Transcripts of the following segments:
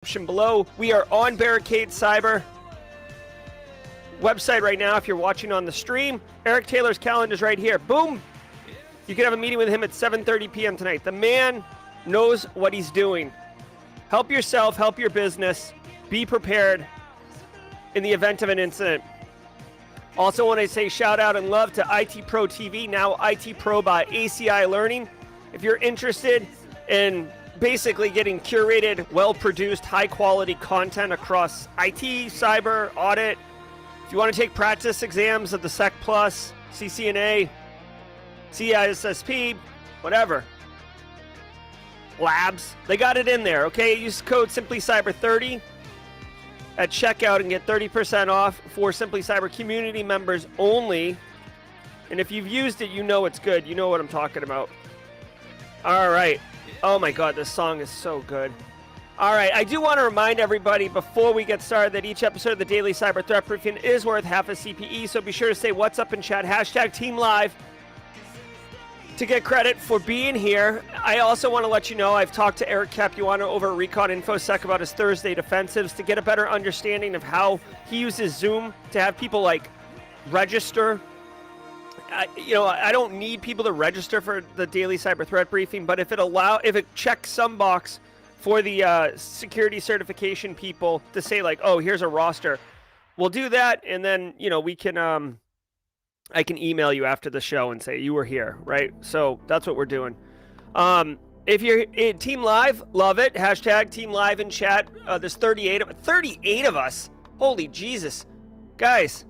Below. We are on Barricade Cyber website right now if you're watching on the stream. Eric Taylor's calendar is right here. Boom! You can have a meeting with him at 7:30 p.m. tonight. The man knows what he's doing. Help yourself, help your business. Be prepared in the event of an incident. Also want to say shout out and love to IT Pro TV, now IT Pro by ACI Learning. If you're interested in basically getting curated, well-produced, high-quality content across IT, cyber, audit. If you want to take practice exams of the Sec Plus, CCNA, CISSP, whatever. Labs, they got it in there, okay? Use code SimplyCyber30 at checkout and get 30% off for Simply Cyber community members only. And if you've used it, you know it's good. You know what I'm talking about. All right. Oh my God, this song is so good. All right, I do want to remind everybody before we get started that each episode of the Daily Cyber Threat Briefing is worth half a CPE, so be sure to say what's up in chat, hashtag Team Live, to get credit for being here. I also want to let you know I've talked to Eric Capuano over at Recon InfoSec about his Thursday defensives to get a better understanding of how he uses Zoom to have people like register. I don't need people to register for the Daily Cyber Threat Briefing, but if it checks some box for the security certification people to say like, oh, here's a roster, we'll do that, and then we can I can email you after the show and say you were here, right? So that's what we're doing. If you're in Team Live, love it. Hashtag Team Live in chat. There's 38 of us. Holy Jesus, guys.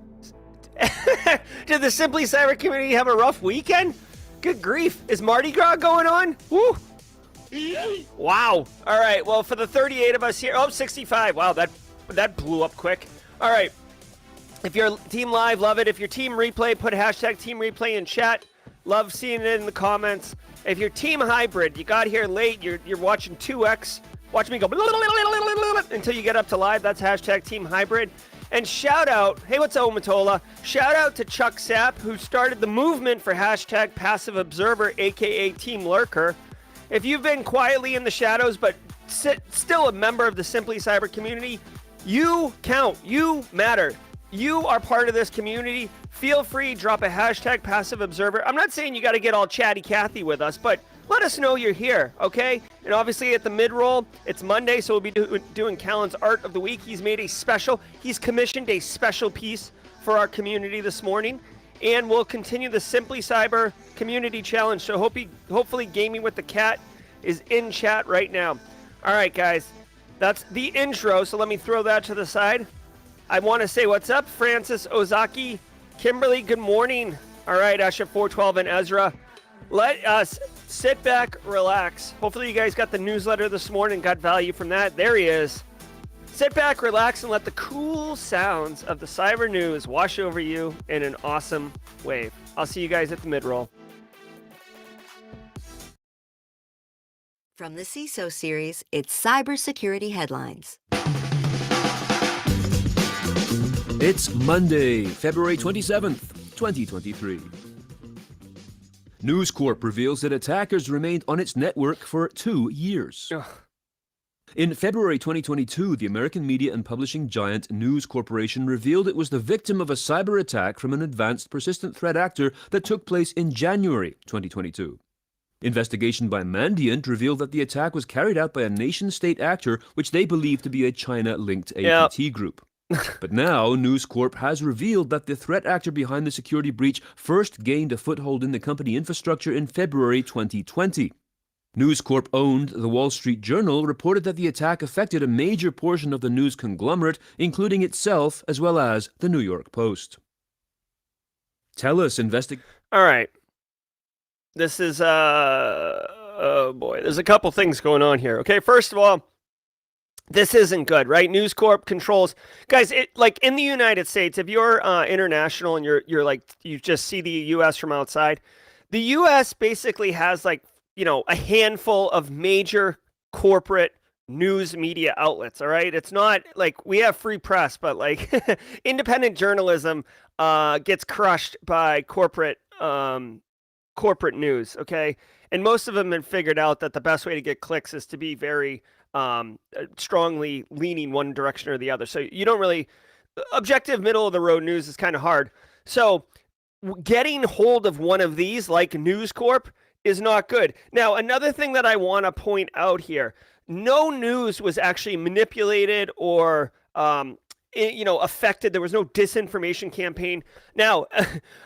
Did the Simply Cyber community have a rough weekend? Good grief. Is Mardi Gras going on? Woo! Wow. All right. Well, for the 38 of us here, 65. Wow, that blew up quick. All right. If you're Team Live, love it. If you're Team Replay, put hashtag Team Replay in chat. Love seeing it in the comments. If you're Team Hybrid, you got here late, you're watching 2X. Watch me go until you get up to live. That's hashtag Team Hybrid. And shout out, hey, what's up, Omatola? Shout out to Chuck Sapp, who started the movement for hashtag Passive Observer, aka Team Lurker. If you've been quietly in the shadows, but still a member of the Simply Cyber community, you count, you matter. You are part of this community. Feel free, drop a hashtag Passive Observer. I'm not saying you got to get all chatty Cathy with us, but let us know you're here, okay? And obviously at the mid-roll, it's Monday, so we'll be doing Callan's Art of the Week. He's commissioned a special piece for our community this morning, and we'll continue the Simply Cyber Community Challenge. So hopefully Gaming with the Cat is in chat right now. All right, guys, that's the intro, so let me throw that to the side. I want to say what's up, Francis Ozaki, Kimberly, good morning. All right, Asha 412 and Ezra. Let us sit back, relax. Hopefully you guys got the newsletter this morning, got value from that. There he is. Sit back, relax, and let the cool sounds of the cyber news wash over you in an awesome wave. I'll see you guys at the mid-roll. From the CISO series, it's Cybersecurity Headlines. It's Monday, February 27th, 2023. News Corp reveals that attackers remained on its network for 2 years. Ugh. In February 2022, the American media and publishing giant News Corporation revealed it was the victim of a cyber attack from an advanced persistent threat actor that took place in January 2022. Investigation by Mandiant revealed that the attack was carried out by a nation-state actor which they believe to be a China-linked APT group. But now, News Corp has revealed that the threat actor behind the security breach first gained a foothold in the company infrastructure in February 2020. News Corp owned The Wall Street Journal reported that the attack affected a major portion of the news conglomerate, including itself as well as the New York Post. Telus All right. This is, oh boy, there's a couple things going on here. Okay, first of all, this isn't good, right? News Corp controls, guys. Like in the United States, if you're international and you're like you just see the U.S. from outside, the U.S. basically has like a handful of major corporate news media outlets. All right, it's not like we have free press, but like independent journalism gets crushed by corporate news. Okay, and most of them have figured out that the best way to get clicks is to be very strongly leaning one direction or the other. So you don't really objective middle of the road news is kind of hard. So getting hold of one of these like News Corp is not good. Now, another thing that I want to point out here, no news was actually manipulated or affected. There was no disinformation campaign. Now,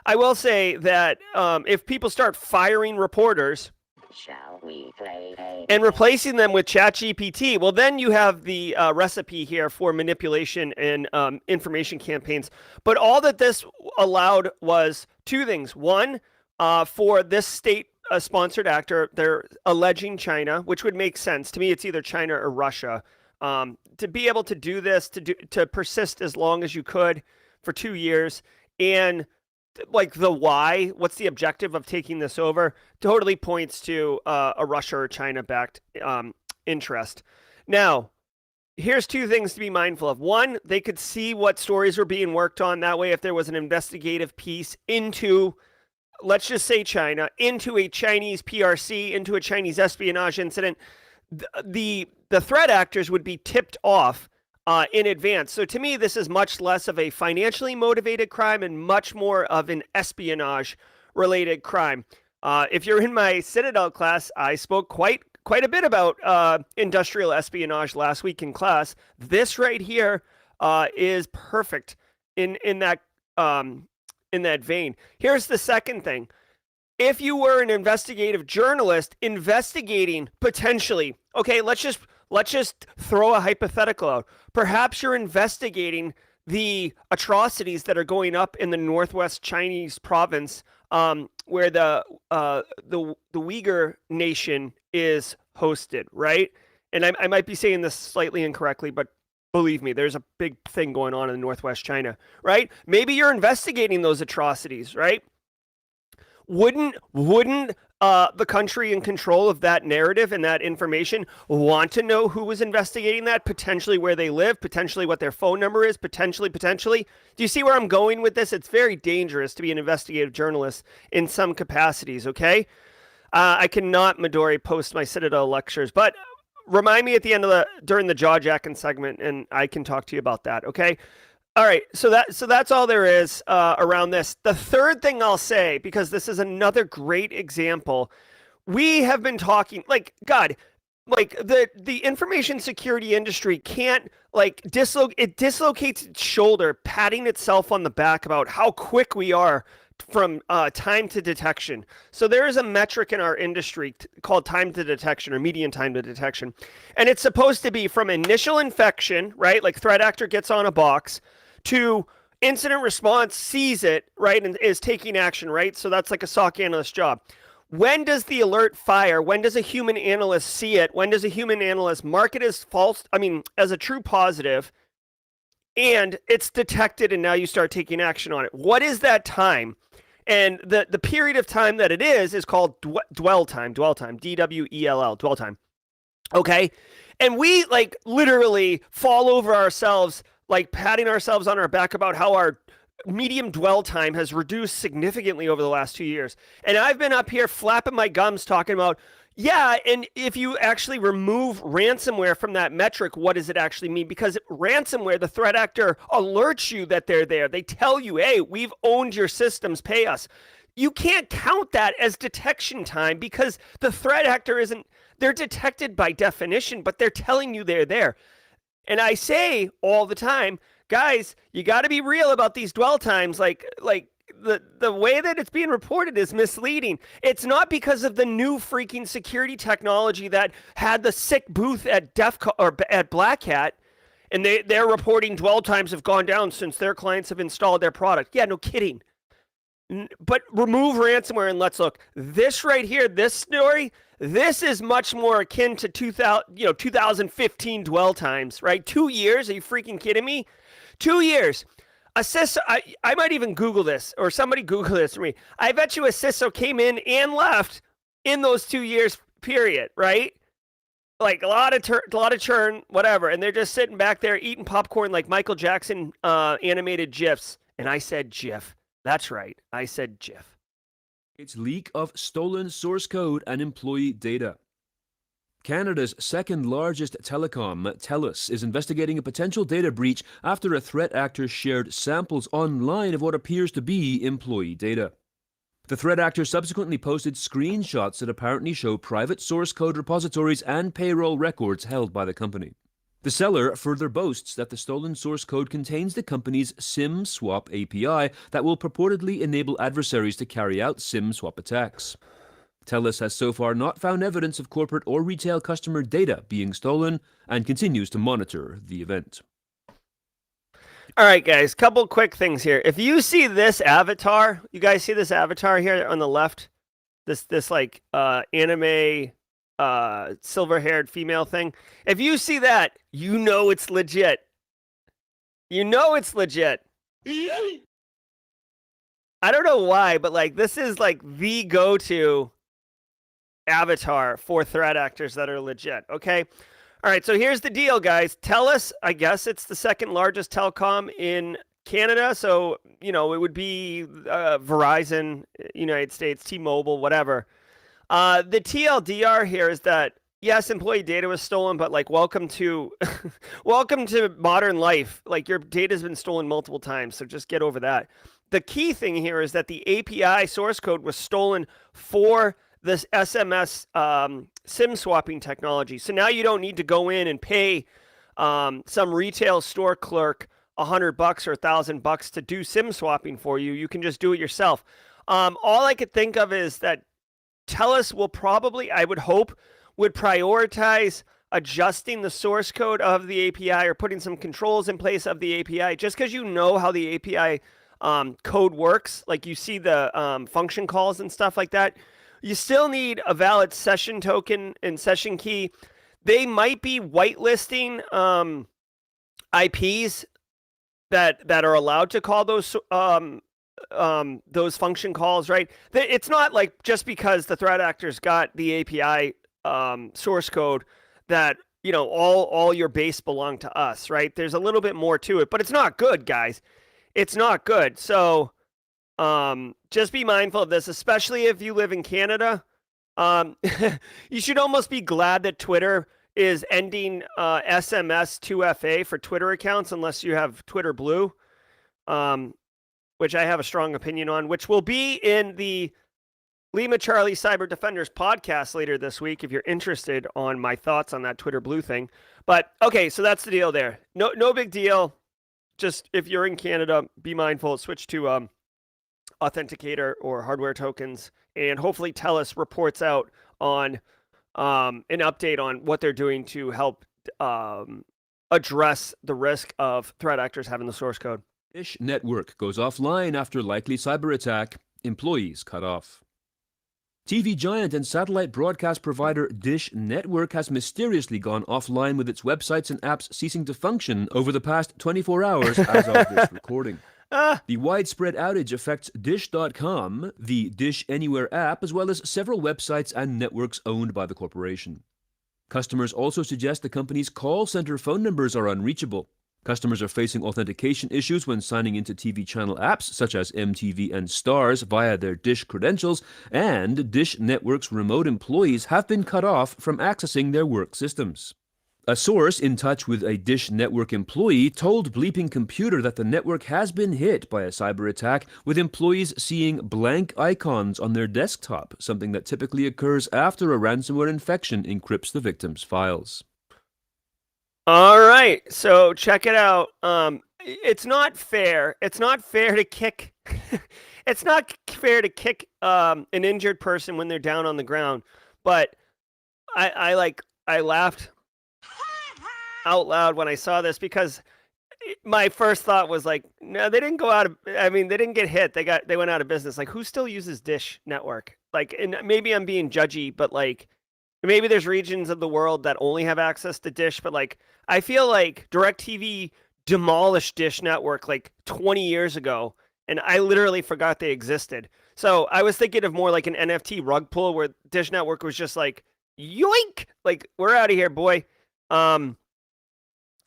I will say that if people start firing reporters, shall we play and replacing them with ChatGPT, well, then you have the recipe here for manipulation and information campaigns. But all that this allowed was two things. One, for this state sponsored actor, they're alleging China, which would make sense. To me, it's either China or Russia. To be able to do this, to persist as long as you could for 2 years, and like the why, what's the objective of taking this over, totally points to a Russia or China backed interest. Now, here's two things to be mindful of. One, they could see what stories were being worked on. That way, if there was an investigative piece into, let's just say China, into a Chinese PRC, into a Chinese espionage incident, the threat actors would be tipped off in advance. So to me, this is much less of a financially motivated crime and much more of an espionage-related crime. If you're in my Citadel class, I spoke quite a bit about industrial espionage last week in class. This right here is perfect in that vein. Here's the second thing. If you were an investigative journalist investigating potentially, okay, let's just throw a hypothetical out. Perhaps you're investigating the atrocities that are going up in the northwest Chinese province, where the Uyghur nation is hosted, right? And I might be saying this slightly incorrectly, but believe me, there's a big thing going on in northwest China, right? Maybe you're investigating those atrocities, right? Wouldn't the country in control of that narrative and that information want to know who was investigating that, potentially where they live, potentially what their phone number is, potentially? Do you see where I'm going with this? It's very dangerous to be an investigative journalist in some capacities, okay? I cannot, Midori, post my Citadel lectures, but remind me at the end of during the jaw jacking segment, and I can talk to you about that, okay? All right, so that's all there is around this. The third thing I'll say, because this is another great example, we have been talking, the information security industry can't it dislocates its shoulder, patting itself on the back about how quick we are from time to detection. So there is a metric in our industry called time to detection, or median time to detection, and it's supposed to be from initial infection, right? Like threat actor gets on a box, to incident response, sees it, right, and is taking action, right? So that's like a SOC analyst job. When does the alert fire? When does a human analyst see it? When does a human analyst mark it as false? As a true positive, and it's detected, and now you start taking action on it. What is that time? And the period of time that it is called dwell time, DWELL, dwell time. Okay? And we literally fall over ourselves, patting ourselves on our back about how our medium dwell time has reduced significantly over the last 2 years. And I've been up here flapping my gums talking about, yeah, and if you actually remove ransomware from that metric, what does it actually mean? Because ransomware, the threat actor alerts you that they're there. They tell you, hey, we've owned your systems, pay us. You can't count that as detection time because the threat actor they're detected by definition, but they're telling you they're there. And I say all the time, guys, you got to be real about these dwell times. The way that it's being reported is misleading. It's not because of the new freaking security technology that had the sick booth at at Black Hat, and they're reporting dwell times have gone down since their clients have installed their product. Yeah, no kidding. But remove ransomware and let's look. This right here, this story, this is much more akin to 2015 dwell times, right? 2 years? Are you freaking kidding me? 2 years. A CISO, I might even Google this, or somebody Google this for me. I bet you a CISO came in and left in those 2 years period, right? Like a lot of churn, whatever, and they're just sitting back there eating popcorn like Michael Jackson animated GIFs. And I said GIF. That's right. I said GIF. It's leak of stolen source code and employee data. Canada's second largest telecom, Telus, is investigating a potential data breach after a threat actor shared samples online of what appears to be employee data. The threat actor subsequently posted screenshots that apparently show private source code repositories and payroll records held by the company. The seller further boasts that the stolen source code contains the company's SIM swap API that will purportedly enable adversaries to carry out SIM swap attacks. Telus has so far not found evidence of corporate or retail customer data being stolen and continues to monitor the event. All right, guys, couple quick things here. If you see this avatar, you guys see this avatar here on the left? This like anime silver-haired female thing. If you see that, you know it's legit. You know it's legit. I don't know why, but like this is like the go-to avatar for threat actors that are legit, okay? All right, so here's the deal, guys. Telus, I guess it's the second largest telecom in Canada, so, you know, it would be Verizon, United States, T-Mobile, whatever. The TLDR here is that, yes, employee data was stolen, but like, welcome to welcome to modern life. Like, your data's been stolen multiple times, so just get over that. The key thing here is that the API source code was stolen for this SMS SIM swapping technology. So now you don't need to go in and pay some retail store clerk $100 or $1,000 to do SIM swapping for you. You can just do it yourself. All I could think of is that Telus will probably, I would hope, would prioritize adjusting the source code of the API or putting some controls in place of the API. Just because you know how the API code works, like you see the function calls and stuff like that, you still need a valid session token and session key. They might be whitelisting IPs that are allowed to call those function calls, right? It's not like just because the threat actors got the API source code that, you know, all your base belong to us, right? There's a little bit more to it, but it's not good, guys. It's not good. So just be mindful of this, especially if you live in Canada. You should almost be glad that Twitter is ending SMS 2FA for Twitter accounts unless you have Twitter Blue, which I have a strong opinion on, which will be in the Lima Charlie Cyber Defenders podcast later this week if you're interested on my thoughts on that Twitter Blue thing. But okay, so that's the deal there. No big deal. Just if you're in Canada, be mindful, switch to authenticator or hardware tokens, and hopefully Telus reports out on an update on what they're doing to help address the risk of threat actors having the source code. Dish network goes offline after likely cyber attack. Employees cut off. TV giant and satellite broadcast provider Dish Network has mysteriously gone offline with its websites and apps ceasing to function over the past 24 hours as of this recording. The widespread outage affects Dish.com, the Dish Anywhere app, as well as several websites and networks owned by the corporation. Customers also suggest the company's call center phone numbers are unreachable. Customers are facing authentication issues when signing into TV channel apps such as MTV and Stars via their Dish credentials, and Dish Network's remote employees have been cut off from accessing their work systems. A source in touch with a Dish Network employee told Bleeping Computer that the network has been hit by a cyber attack, with employees seeing blank icons on their desktop, something that typically occurs after a ransomware infection encrypts the victim's files. All right, so check it out. It's not fair. It's not fair to kick. It's not fair to kick an injured person when they're down on the ground. But I laughed out loud when I saw this because my first thought was like, no, they didn't go out of. I mean, they didn't get hit. They went out of business. Like, who still uses Dish Network? Like, and maybe I'm being judgy, but like, maybe there's regions of the world that only have access to Dish. But like, I feel like DirecTV demolished Dish Network like 20 years ago, and I literally forgot they existed. So I was thinking of more like an NFT rug pull where Dish Network was just like, yoink, like, we're out of here, boy.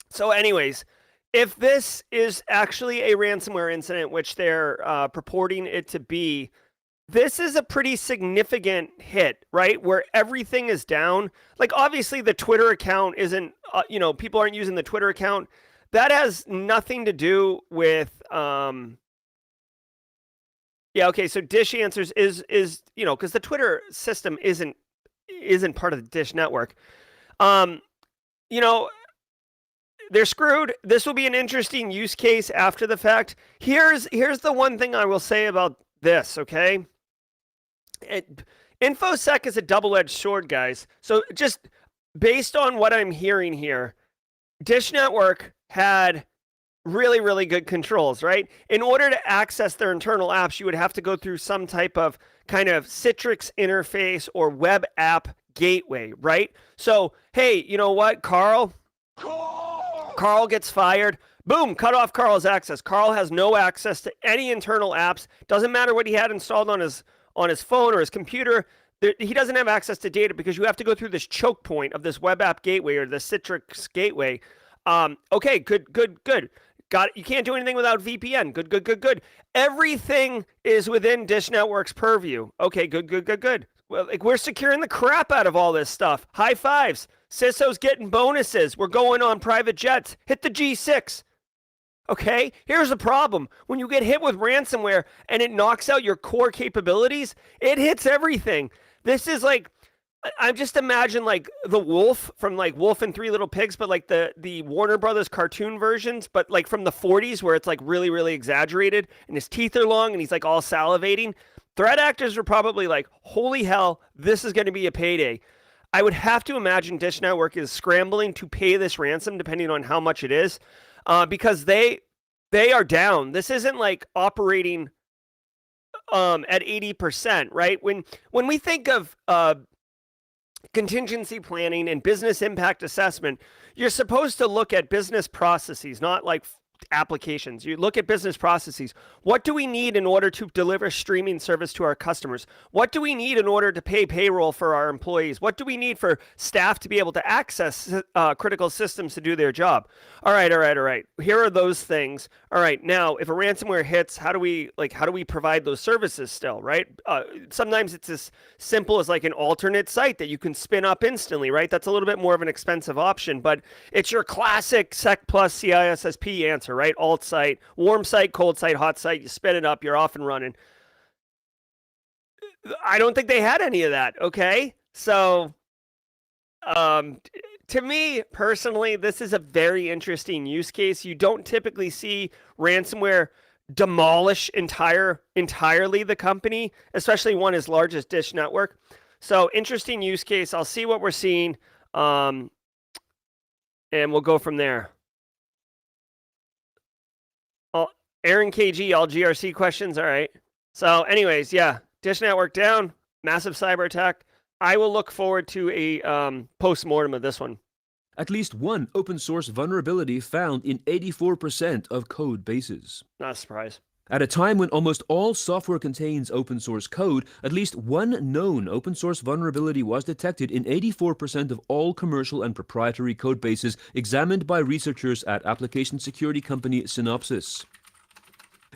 So anyways, if this is actually a ransomware incident, which they're purporting it to be, this is a pretty significant hit, right? Where everything is down. Like, obviously, the Twitter account isn't, people aren't using the Twitter account. That has nothing to do with, yeah, okay, so Dish Answers is because the Twitter system isn't part of the Dish network. You know, they're screwed. This will be an interesting use case after the fact. Here's the one thing I will say about this, okay? InfoSec is a double-edged sword, guys. So just based on what I'm hearing here, Dish Network had really, really good controls, right? In order to access their internal apps, you would have to go through some type of kind of Citrix interface or web app gateway, right? So, hey, you know what, Carl gets fired. Boom, cut off Carl's access. Carl has no access to any internal apps. Doesn't matter what he had installed on his phone or his computer. He doesn't have access to data because you have to go through this choke point of this web app gateway or the Citrix gateway. Okay, good. Got it. You can't do anything without VPN. Good. Everything is within Dish Network's purview. Okay, good. Well, like, we're securing the crap out of all this stuff. High fives. CISO's getting bonuses. We're going on private jets. Hit the G6. Okay, here's the problem. When you get hit with ransomware and it knocks out your core capabilities, it hits everything. This is like, I just imagine like the wolf from like Wolf and Three Little Pigs, but like the Warner Brothers cartoon versions, but like from the 40s where it's like really, really exaggerated and his teeth are long and he's like all salivating. Threat actors were probably like, holy hell, this is going to be a payday. I would have to imagine Dish Network is scrambling to pay this ransom depending on how much it is, because they are down. This isn't like operating at 80%, right? When we think of contingency planning and business impact assessment, you're supposed to look at business processes, not like applications. You look at business processes. What do we need in order to deliver streaming service to our customers? What do we need in order to pay payroll for our employees? What do we need for staff to be able to access critical systems to do their job? All right. Here are those things. All right. Now, if a ransomware hits, how do we provide those services still, right? Sometimes it's as simple as like an alternate site that you can spin up instantly, right? That's a little bit more of an expensive option, but it's your classic Sec plus CISSP answer, right? Alt site, warm site, cold site, hot site, you spin it up, you're off and running. I don't think they had any of that, okay? So, to me, personally, this is a very interesting use case. You don't typically see ransomware demolish entirely the company, especially one as large as Dish Network. So, interesting use case. I'll see what we're seeing, and we'll go from there. Aaron KG, all GRC questions. All right. So anyways, yeah, Dish Network down, massive cyber attack. I will look forward to a post-mortem of this one. At least one open source vulnerability found in 84% of code bases. Not a surprise. At a time when almost all software contains open source code, at least one known open source vulnerability was detected in 84% of all commercial and proprietary code bases examined by researchers at application security company Synopsys.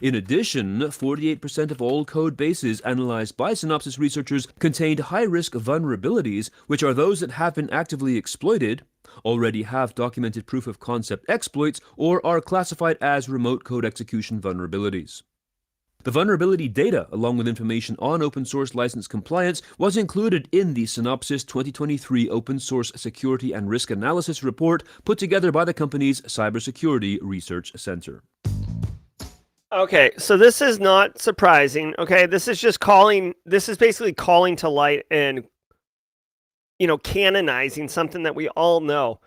In addition, 48% of all code bases analyzed by Synopsys researchers contained high-risk vulnerabilities, which are those that have been actively exploited, already have documented proof-of-concept exploits, or are classified as remote code execution vulnerabilities. The vulnerability data, along with information on open source license compliance, was included in the Synopsys 2023 Open Source Security and Risk Analysis report put together by the company's Cybersecurity Research Center. Okay, so this is not surprising. Okay, this is basically calling to light and, canonizing something that we all know.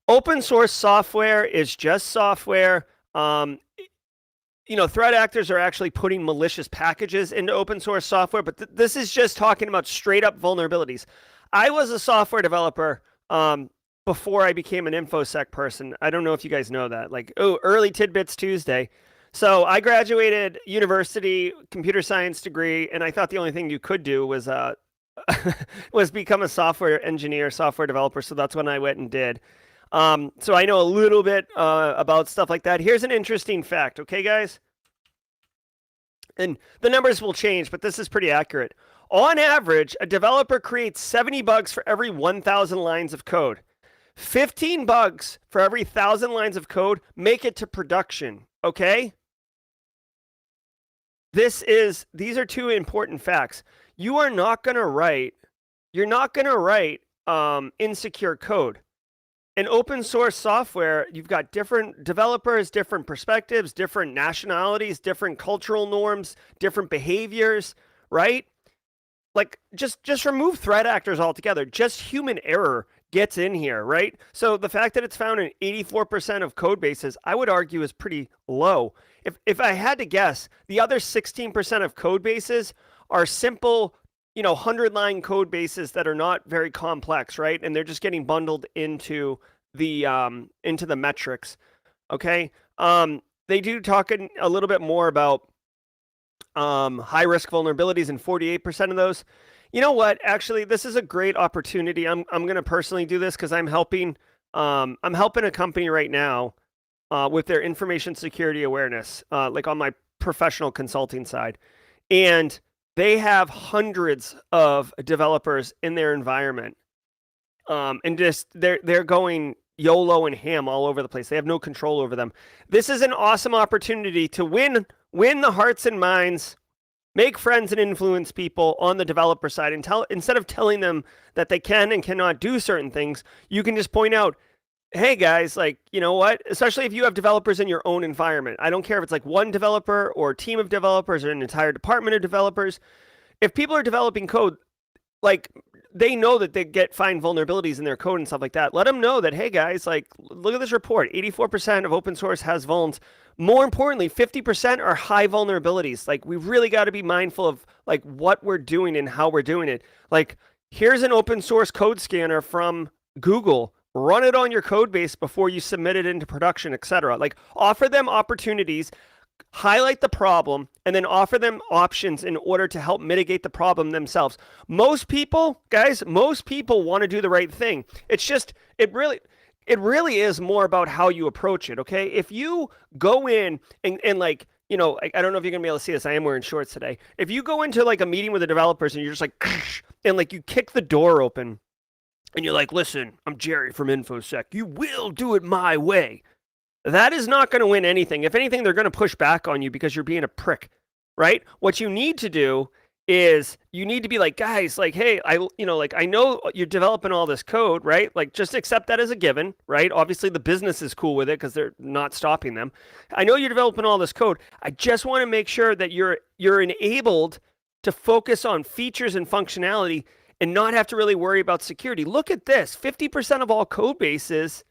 Open source software is just software. Threat actors are actually putting malicious packages into open source software, but this is just talking about straight up vulnerabilities. I was a software developer before I became an InfoSec person. I don't know if you guys know that. Early Tidbits Tuesday. So I graduated university, computer science degree, and I thought the only thing you could do was was become a software engineer, software developer. So that's what I went and did. So I know a little bit about stuff like that. Here's an interesting fact. Okay, guys. And the numbers will change, but this is pretty accurate. On average, a developer creates 70 bugs for every 1,000 lines of code. 15 bugs for every 1,000 lines of code make it to production, okay? These are two important facts. You're not going to write insecure code. In open source software, you've got different developers, different perspectives, different nationalities, different cultural norms, different behaviors, right? Like, just remove threat actors altogether. Just human error gets in here, right? So the fact that it's found in 84% of code bases, I would argue is pretty low. If I had to guess, the other 16% of code bases are simple, 100-line code bases that are not very complex, right? And they're just getting bundled into the metrics. Okay. They do talk a little bit more about high risk vulnerabilities in 48% of those. You know what? Actually, this is a great opportunity. I'm going to personally do this because I'm helping a company right now with their information security awareness, like on my professional consulting side, and they have hundreds of developers in their environment, and just they're going YOLO and ham all over the place. They have no control over them. This is an awesome opportunity to win the hearts and minds, make friends and influence people on the developer side, and instead of telling them that they can and cannot do certain things, you can just point out, hey guys, like, you know what? Especially if you have developers in your own environment. I don't care if it's like one developer or a team of developers or an entire department of developers. If people are developing code, like, they know that they find vulnerabilities in their code and stuff like that. Let them know that, hey guys, like, look at this report. 84% of open source has vulns. More importantly, 50% are high vulnerabilities. Like, we really got to be mindful of like what we're doing and how we're doing it. Like, here's an open source code scanner from Google. Run it on your code base before you submit it into production, etc. Like, offer them opportunities, highlight the problem, and then offer them options in order to help mitigate the problem themselves. Most people want to do the right thing. It's just, it really is more about how you approach it, okay? If you go in and like, I don't know if you're going to be able to see this. I am wearing shorts today. If you go into like a meeting with the developers and you're just like, and like you kick the door open and you're like, listen, I'm Jerry from InfoSec. You will do it my way. That is not going to win anything. If anything, they're going to push back on you because you're being a prick, right? What you need to do is you need to be like, guys, like, hey, I know you're developing all this code, right? Like, just accept that as a given, right? Obviously, the business is cool with it because they're not stopping them. I know you're developing all this code. I just want to make sure that you're enabled to focus on features and functionality and not have to really worry about security. Look at this. 50% of all code bases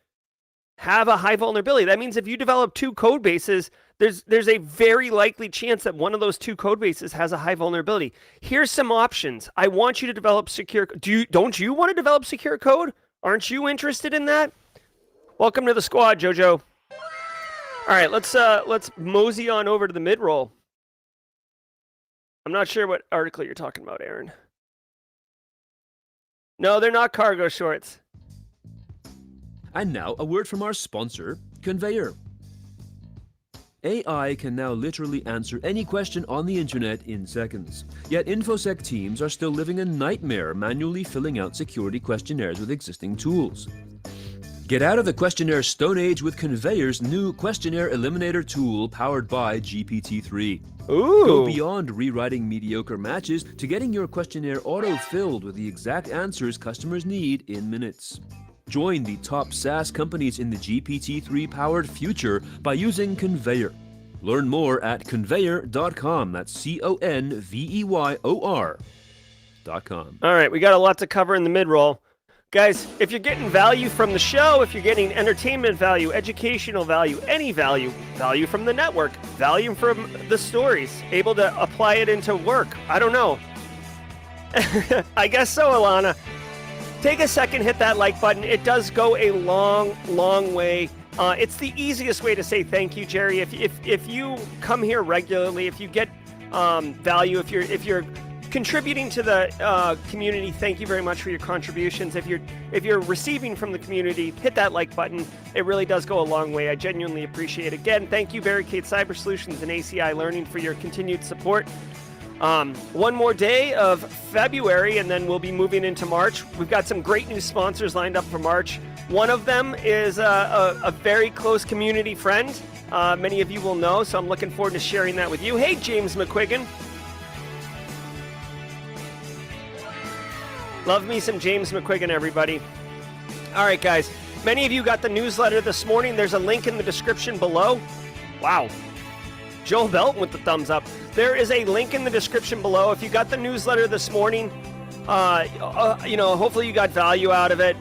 have a high vulnerability. That means if you develop two code bases, there's a very likely chance that one of those two code bases has a high vulnerability. Here's some options. I want you to develop secure. Don't you want to develop secure code? Aren't you interested in that? Welcome to the squad, Jojo. All right, let's mosey on over to the mid-roll. I'm not sure what article you're talking about, Aaron. No, they're not cargo shorts. And now, a word from our sponsor, Conveyor. AI can now literally answer any question on the internet in seconds. Yet InfoSec teams are still living a nightmare manually filling out security questionnaires with existing tools. Get out of the questionnaire stone age with Conveyor's new questionnaire eliminator tool powered by GPT-3. Ooh. Go beyond rewriting mediocre matches to getting your questionnaire auto-filled with the exact answers customers need in minutes. Join the top SaaS companies in the GPT-3-powered future by using Conveyor. Learn more at conveyor.com. That's CONVEYOR.com. All right, we got a lot to cover in the mid-roll. Guys, if you're getting value from the show, if you're getting entertainment value, educational value, any value, value from the network, value from the stories, able to apply it into work, I don't know. I guess so, Alana. Take a second, hit that like button. It does go a long, long way. It's the easiest way to say thank you, Jerry. If you come here regularly, if you get value, if you're contributing to the community, thank you very much for your contributions. If you're receiving from the community, hit that like button. It really does go a long way. I genuinely appreciate it. Again, thank you, Barricade Cyber Solutions and ACI Learning, for your continued support. One more day of February, and then we'll be moving into March. We've got some great new sponsors lined up for March. One of them is a very close community friend. Many of you will know, so I'm looking forward to sharing that with you. Hey, James McQuiggan. Love me some James McQuiggan, everybody. All right, guys. Many of you got the newsletter this morning. There's a link in the description below. Wow. Joel Belton with the thumbs up. There is a link in the description below. If you got the newsletter this morning, hopefully you got value out of it.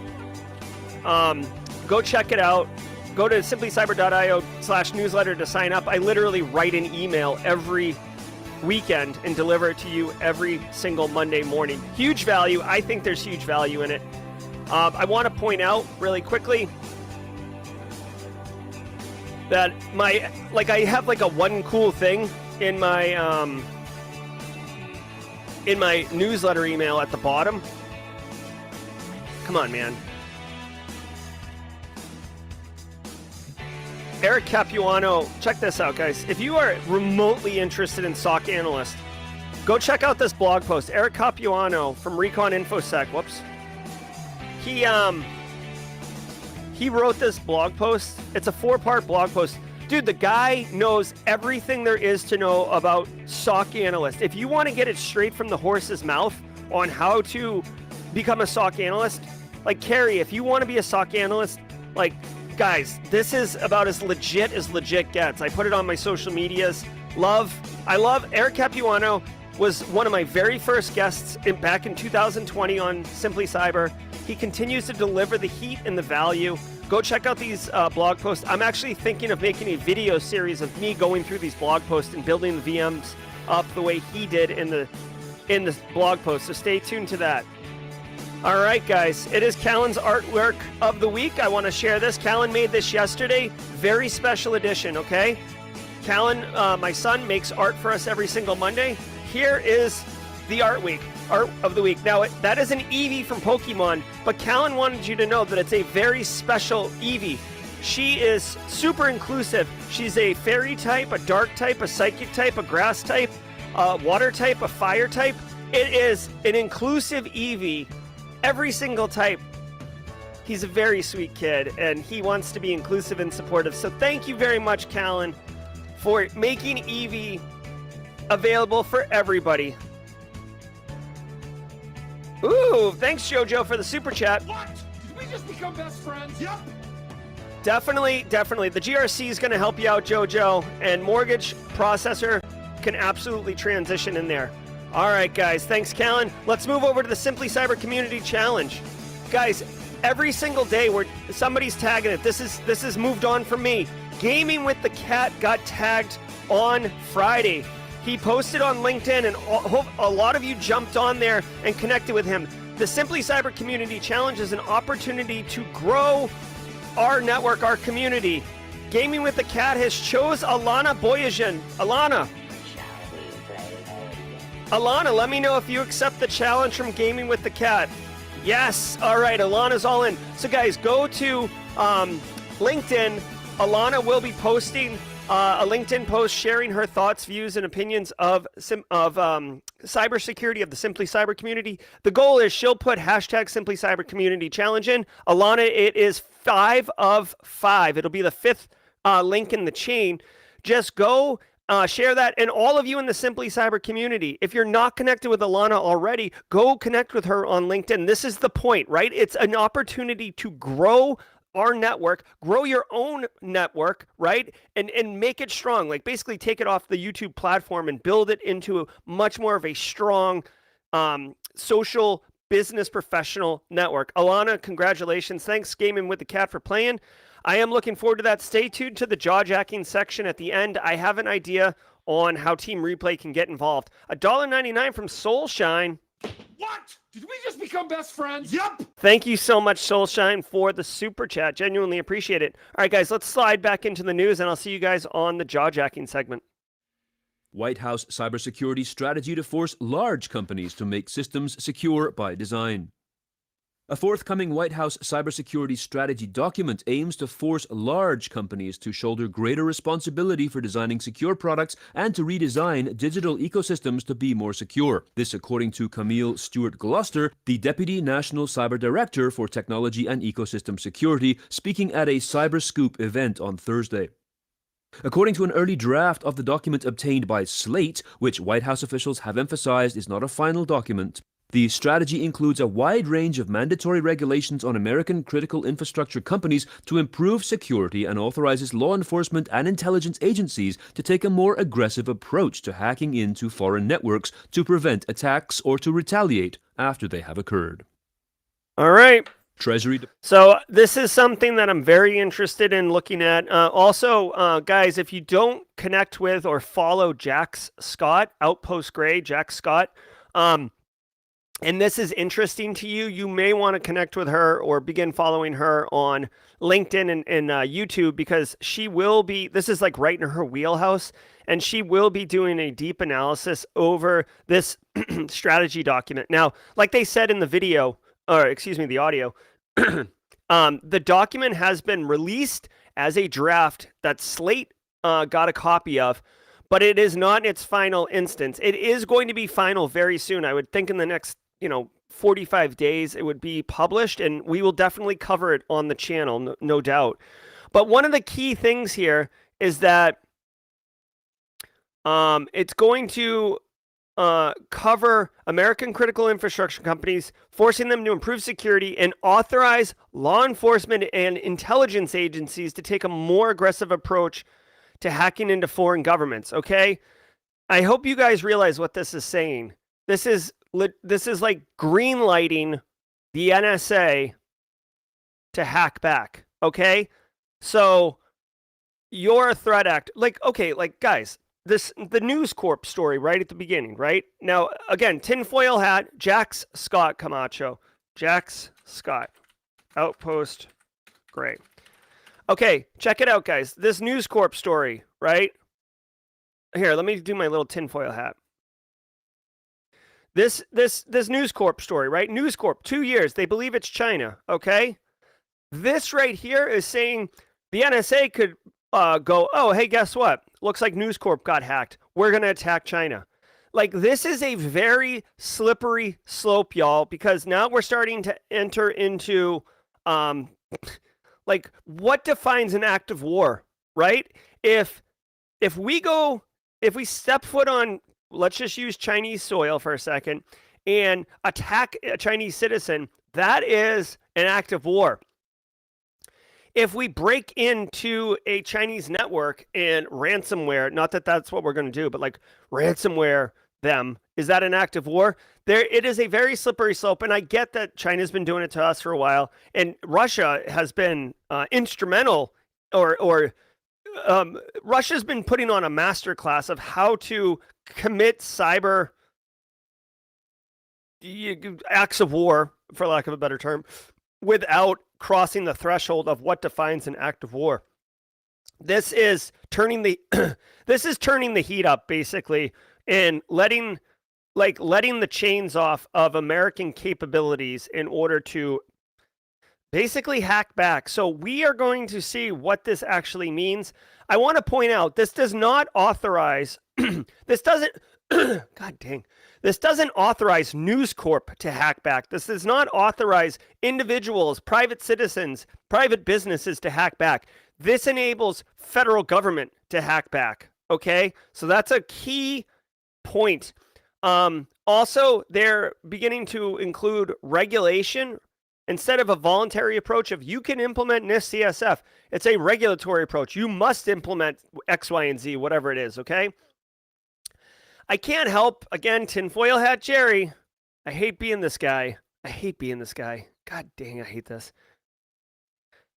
Go check it out. Go to simplycyber.io/newsletter to sign up. I literally write an email every weekend and deliver it to you every single Monday morning. Huge value. I think there's huge value in it. I want to point out really quickly that I have like a one cool thing in my newsletter email at the bottom. Come on, man. Eric Capuano, check this out, guys. If you are remotely interested in SOC analyst, go check out this blog post. Eric Capuano from Recon InfoSec. Whoops. He wrote this blog post. It's a 4-part blog post. Dude, the guy knows everything there is to know about SOC analyst. If you want to get it straight from the horse's mouth on how to become a SOC analyst, like Carrie, if you want to be a SOC analyst, like, guys, this is about as legit gets. I put it on my social medias. I love Eric Capuano. Was one of my very first guests back in 2020 on Simply Cyber. He continues to deliver the heat and the value. Go check out these blog posts. I'm actually thinking of making a video series of me going through these blog posts and building the VMs up the way he did in the blog post. So stay tuned to that. All right, guys, it is Callan's artwork of the week. I want to share this. Callan made this yesterday. Very special edition, okay? Callan, my son, makes art for us every single Monday. Here is the art of the week. Now, that is an Eevee from Pokemon, but Callan wanted you to know that it's a very special Eevee. She is super inclusive. She's a fairy type, a dark type, a psychic type, a grass type, a water type, a fire type. It is an inclusive Eevee. Every single type. He's a very sweet kid, and he wants to be inclusive and supportive. So thank you very much, Callan, for making Eevee available for everybody. Ooh, thanks, JoJo, for the super chat. What? Did we just become best friends? Yep. Definitely. The GRC is going to help you out, JoJo, and mortgage processor can absolutely transition in there. All right, guys. Thanks, Callan. Let's move over to the Simply Cyber Community Challenge. Guys, every single day where somebody's tagging it, this is moved on from me. Gaming with the Cat got tagged on Friday. He posted on LinkedIn, and a lot of you jumped on there and connected with him. The Simply Cyber Community Challenge is an opportunity to grow our network, our community. Gaming with the Cat has chose Alana Boyajian. Alana, let me know if you accept the challenge from Gaming with the Cat. Yes. All right. Alana's all in. So, guys, go to LinkedIn. Alana will be posting a LinkedIn post sharing her thoughts, views, and opinions of cybersecurity of the Simply Cyber community. The goal is she'll put hashtag Simply Cyber Community Challenge in. Alana, it is 5 of 5. It'll be the 5th link in the chain. Just go share that. And all of you in the Simply Cyber community, if you're not connected with Alana already, go connect with her on LinkedIn. This is the point, right? It's an opportunity to grow our network, grow your own network, right? And make it strong. Like, basically take it off the YouTube platform and build it into much more of a strong social business professional network. Alana, congratulations. Thanks, Gaming with the Cat, for playing. I am looking forward to that. Stay tuned to the jaw-jacking section at the end. I have an idea on how Team Replay can get involved. $1.99 from Soulshine. What? Did we just become best friends? Yep. Thank you so much, Soulshine, for the super chat. Genuinely appreciate it. All right, guys, let's slide back into the news, and I'll see you guys on the jaw-jacking segment. White House cybersecurity strategy to force large companies to make systems secure by design. A forthcoming White House cybersecurity strategy document aims to force large companies to shoulder greater responsibility for designing secure products and to redesign digital ecosystems to be more secure. This according to Camille Stewart-Gloucester, the Deputy National Cyber Director for Technology and Ecosystem Security, speaking at a CyberScoop event on Thursday. According to an early draft of the document obtained by Slate, which White House officials have emphasized is not a final document, the strategy includes a wide range of mandatory regulations on American critical infrastructure companies to improve security and authorizes law enforcement and intelligence agencies to take a more aggressive approach to hacking into foreign networks to prevent attacks or to retaliate after they have occurred. All right. Treasury. So this is something that I'm very interested in looking at. Also, guys, if you don't connect with or follow Jax Scott, Outpost Gray, Jax Scott, and this is interesting to you, you may want to connect with her or begin following her on LinkedIn and YouTube, because she will be, this is like right in her wheelhouse, and she will be doing a deep analysis over this strategy document. Now, like they said in the video, or excuse me, the audio, the document has been released as a draft that Slate got a copy of, but it is not in its final instance. It is going to be final very soon. I would think in the next 45 days it would be published, and we will definitely cover it on the channel, no doubt. But one of the key things here is that it's going to cover American critical infrastructure companies, forcing them to improve security and authorize law enforcement and intelligence agencies to take a more aggressive approach to hacking into foreign governments, okay? I hope you guys realize what this is saying. This is like green lighting the NSA to hack back, okay? So you're a threat actor. Like, okay, like guys, the News Corp story right at the beginning, right? Now, again, tinfoil hat, Jax Scott Camacho. Jax Scott, Outpost Gray. Okay, check it out, guys. This News Corp story, right? Here, let me do my little tinfoil hat. This News Corp story, right? News Corp, 2 years. They believe it's China, okay? This right here is saying the NSA could go, oh, hey, guess what? Looks like News Corp got hacked. We're going to attack China. Like, this is a very slippery slope, y'all, because now we're starting to enter into, like, what defines an act of war, right? If we step foot on, let's just use Chinese soil for a second, and attack a Chinese citizen, that is an act of war. If we break into a Chinese network and ransomware, not that that's what we're going to do, but like ransomware them, is that an act of war? It is a very slippery slope, and I get that China's been doing it to us for a while, and Russia has been instrumental, or Russia's been putting on a masterclass of how to commit cyber acts of war, for lack of a better term, without crossing the threshold of what defines an act of war. This is turning the heat up, basically, and letting the chains off of American capabilities in order to basically hack back. So we are going to see what this actually means. I want to point out, this does not authorize, this doesn't authorize News Corp to hack back. This does not authorize individuals, private citizens, private businesses to hack back. This enables federal government to hack back, okay? So that's a key point. Also, they're beginning to include regulation. Instead of a voluntary approach of you can implement NIST CSF, it's a regulatory approach. You must implement X, Y, and Z, whatever it is, okay? I can't help, again, tinfoil hat Jerry. I hate being this guy. God dang, I hate this.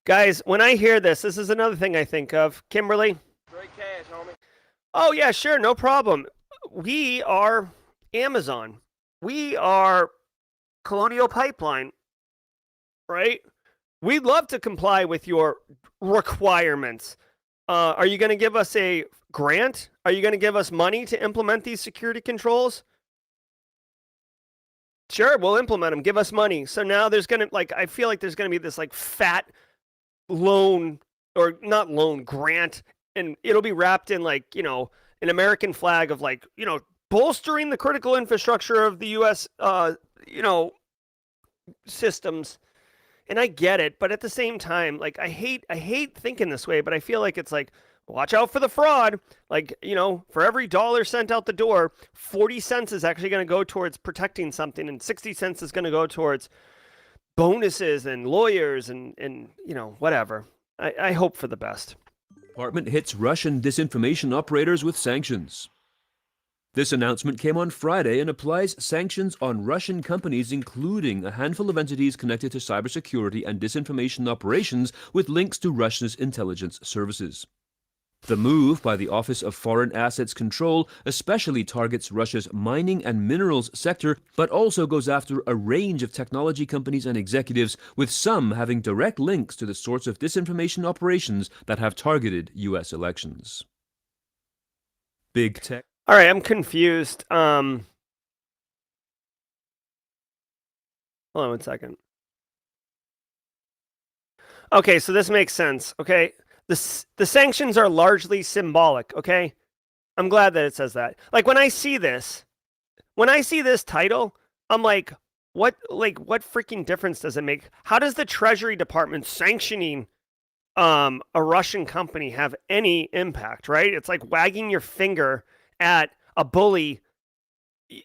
Guys, when I hear this is another thing I think of. Kimberly? Straight cash, homie. Oh, yeah, sure, no problem. We are Amazon. We are Colonial Pipeline, right? We'd love to comply with your requirements. Are you going to give us a grant? Are you going to give us money to implement these security controls? Sure, we'll implement them. Give us money. So now there's going to, like, I feel like there's going to be this, like, fat loan, or not loan, grant, and it'll be wrapped in, like, you know, an American flag of, like, you know, bolstering the critical infrastructure of the U.S., you know, systems. And I get it, but at the same time, like, I hate thinking this way, but I feel like it's like, watch out for the fraud. Like, you know, for every dollar sent out the door, 40 cents is actually going to go towards protecting something, and 60 cents is going to go towards bonuses and lawyers and you know, whatever. I hope for the best. Department hits Russian disinformation operators with sanctions. This announcement came on Friday and applies sanctions on Russian companies, including a handful of entities connected to cybersecurity and disinformation operations with links to Russia's intelligence services. The move by the Office of Foreign Assets Control especially targets Russia's mining and minerals sector, but also goes after a range of technology companies and executives, with some having direct links to the sorts of disinformation operations that have targeted U.S. elections. Big tech. All right, I'm confused. Hold on 1 second. Okay, so this makes sense. Okay, the sanctions are largely symbolic. Okay, I'm glad that it says that. Like, when I see this title, I'm like, what freaking difference does it make? How does the Treasury Department sanctioning a Russian company have any impact? Right? It's like wagging your finger at a bully,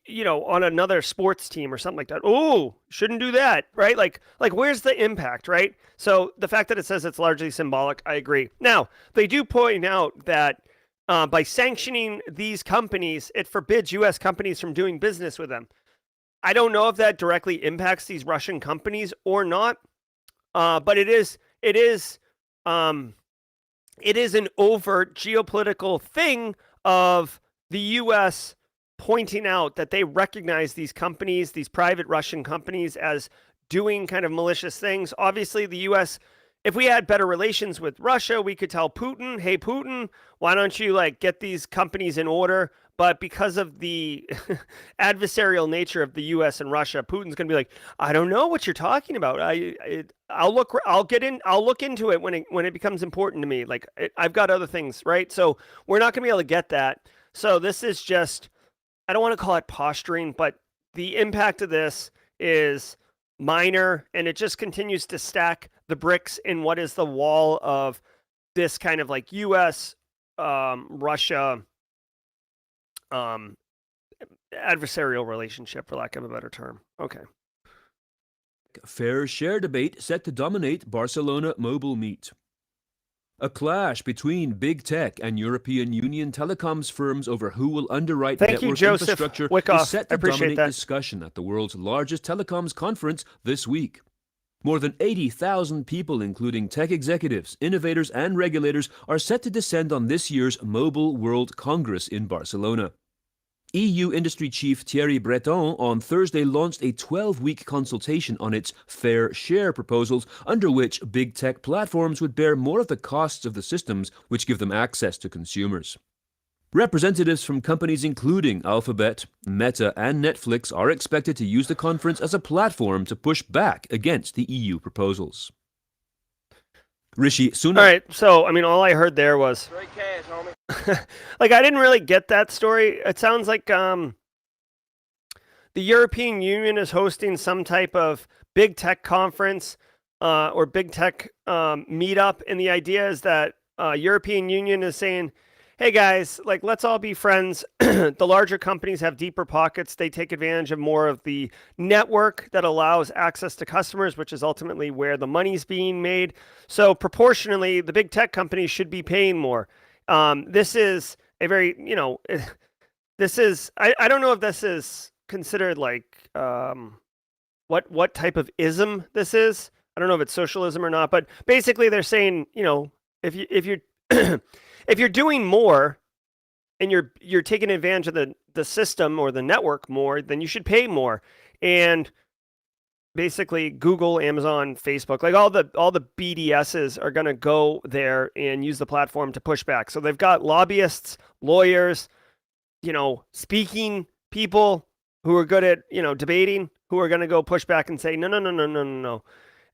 you know, on another sports team or something like that. Oh, shouldn't do that, right? Like where's the impact, right? So the fact that it says it's largely symbolic, I agree. Now, they do point out that by sanctioning these companies, it forbids U.S. companies from doing business with them. I don't know if that directly impacts these Russian companies or not, but it is an overt geopolitical thing of the U.S. pointing out that they recognize these companies, these private Russian companies, as doing kind of malicious things. Obviously, the U.S., if we had better relations with Russia, we could tell Putin, hey, Putin, why don't you, like, get these companies in order? But because of the adversarial nature of the U.S. and Russia, Putin's going to be like, I don't know what you're talking about. I'll look into it when it becomes important to me. Like, I've got other things, right? So we're not going to be able to get that. So this is just, I don't want to call it posturing, but the impact of this is minor, and it just continues to stack the bricks in what is the wall of this kind of, like, U.S. Russia adversarial relationship, for lack of a better term. Okay. Fair share debate set to dominate Barcelona Mobile Meet. A clash between big tech and European Union telecoms firms over who will underwrite network infrastructure is set to dominate discussion at the world's largest telecoms conference this week. More than 80,000 people, including tech executives, innovators, and regulators, are set to descend on this year's Mobile World Congress in Barcelona. EU industry chief Thierry Breton on Thursday launched a 12-week consultation on its fair share proposals, under which big tech platforms would bear more of the costs of the systems which give them access to consumers. Representatives from companies including Alphabet, Meta, and Netflix are expected to use the conference as a platform to push back against the EU proposals. Rishi Sunak. All right, so, I mean, all I heard there was straight cash, homie. Like, I didn't really get that story. It sounds like the European Union is hosting some type of big tech conference or big tech meetup, and the idea is that European Union is saying, hey guys, like, let's all be friends. The larger companies have deeper pockets. They take advantage of more of the network that allows access to customers, which is ultimately where the money's being made. So proportionally, the big tech companies should be paying more. This is a very, you know, this is, I don't know if this is considered like what type of ism this is. I don't know if it's socialism or not, but basically they're saying, you know, if you're if you're doing more and you're taking advantage of the system or the network more, then you should pay more. And basically Google, Amazon, Facebook, like all the BDSs are going to go there and use the platform to push back. So they've got lobbyists, lawyers, speaking people who are good at, debating, who are going to go push back and say, no.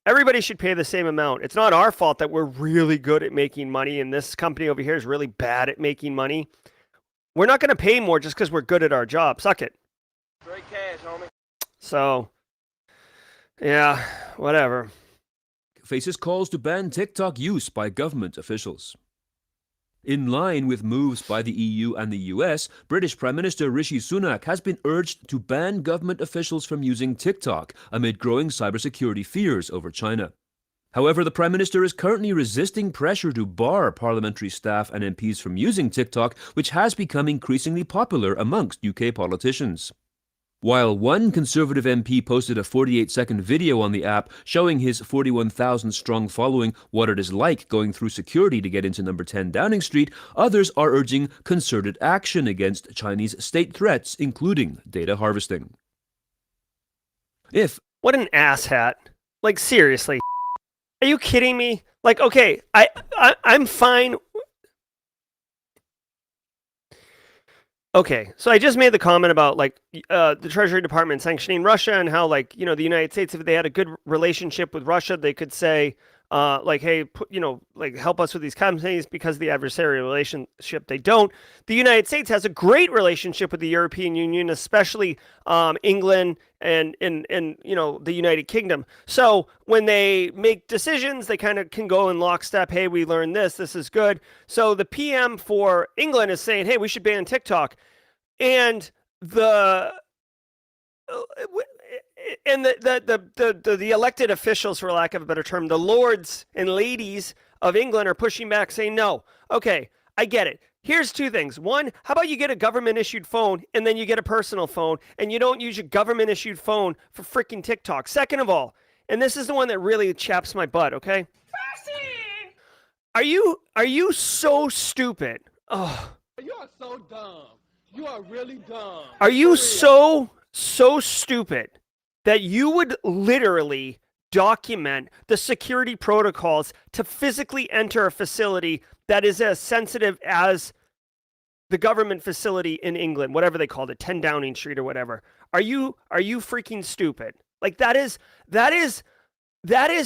Everybody should pay the same amount. It's not our fault that we're really good at making money and this company over here is really bad at making money. We're not going to pay more just because we're good at our job. Suck it. Straight cash, homie. So, yeah, whatever. Faces calls to ban TikTok use by government officials. In line with moves by the EU and the US, British Prime Minister Rishi Sunak has been urged to ban government officials from using TikTok amid growing cybersecurity fears over China. However, the Prime Minister is currently resisting pressure to bar parliamentary staff and MPs from using TikTok, which has become increasingly popular amongst UK politicians. While one Conservative MP posted a 48-second video on the app showing his 41,000-strong following what it is like going through security to get into number 10 Downing Street, others are urging concerted action against Chinese state threats, including data harvesting. What an asshat. Like, seriously. Are you kidding me? Like, okay, I'm fine. Okay, so I just made the comment about the Treasury Department sanctioning Russia and how the United States, if they had a good relationship with Russia, they could say hey, help us with these companies because of the adversarial relationship. They don't. The United States has a great relationship with the European Union, especially England and the United Kingdom. So when they make decisions, they kind of can go in lockstep. Hey, we learned this. This is good. So the PM for England is saying, hey, we should ban TikTok. And the elected officials, for lack of a better term, the lords and ladies of England are pushing back, saying, no, okay, I get it. Here's two things. One, how about you get a government-issued phone and then you get a personal phone and you don't use your government-issued phone for freaking TikTok? Second of all, and this is the one that really chaps my butt, okay? Are you so stupid? Oh. You are so dumb. You are really dumb. Are you so stupid that you would literally document the security protocols to physically enter a facility that is as sensitive as the government facility in England, whatever they called it, 10 Downing Street or whatever? Are you freaking stupid? Like, that is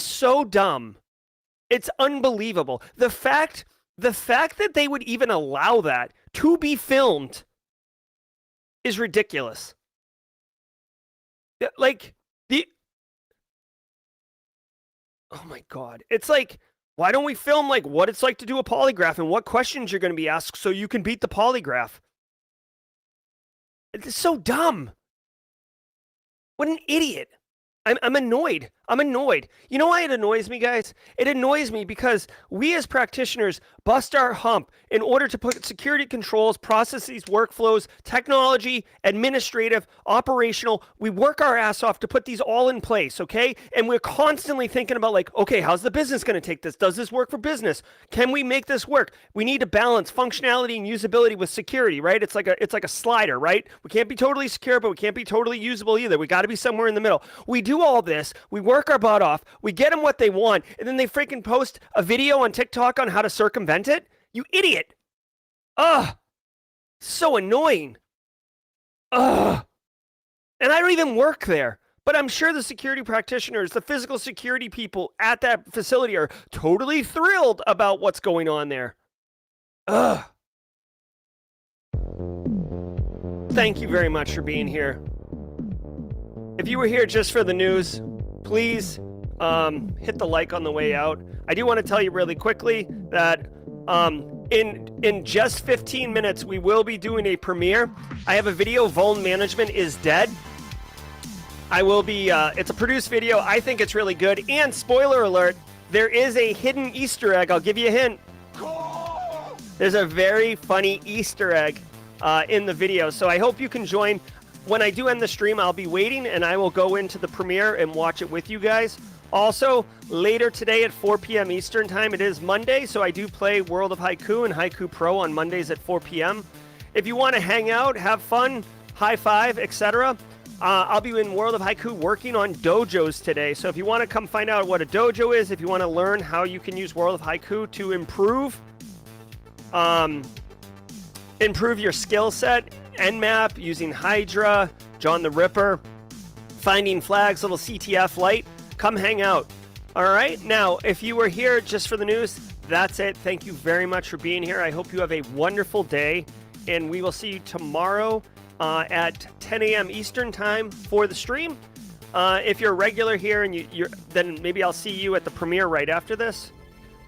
so dumb. It's unbelievable. The fact that they would even allow that to be filmed is ridiculous. Oh my God. It's like, why don't we film what it's like to do a polygraph and what questions you're going to be asked so you can beat the polygraph? It's so dumb. What an idiot. I'm annoyed. You know why it annoys me, guys? It annoys me because we as practitioners bust our hump in order to put security controls, processes, workflows, technology, administrative, operational. We work our ass off to put these all in place, okay? And we're constantly thinking about okay, how's the business going to take this? Does this work for business? Can we make this work? We need to balance functionality and usability with security, right? It's like a slider, right? We can't be totally secure, but we can't be totally usable either. We got to be somewhere in the middle. We do all this. We work our butt off. We get them what they want, and then they freaking post a video on TikTok on how to circumvent it. You idiot. Ugh. So annoying. Ugh. And I don't even work there. But I'm sure the security practitioners, the physical security people at that facility are totally thrilled about what's going on there. Ugh. Thank you very much for being here. If you were here just for the news, please hit the like on the way out. I do want to tell you really quickly that in just 15 minutes, we will be doing a premiere. I have a video, Vuln Management is Dead. I will be, it's a produced video. I think it's really good. And spoiler alert, there is a hidden Easter egg. I'll give you a hint. There's a very funny Easter egg in the video. So I hope you can join. When I do end the stream, I'll be waiting and I will go into the premiere and watch it with you guys. Also, later today at 4 p.m. Eastern time, it is Monday, so I do play World of Haiku and Haiku Pro on Mondays at 4 p.m. If you want to hang out, have fun, high five, etc., I'll be in World of Haiku working on dojos today. So if you want to come find out what a dojo is, if you want to learn how you can use World of Haiku to improve your skill set, Nmap, using Hydra, John the Ripper, finding flags, little CTF light, come hang out. All right. Now, if you were here just for the news, that's it. Thank you very much for being here. I hope you have a wonderful day, and we will see you tomorrow at 10 a.m. Eastern time for the stream. If you're a regular here, and then maybe I'll see you at the premiere right after this.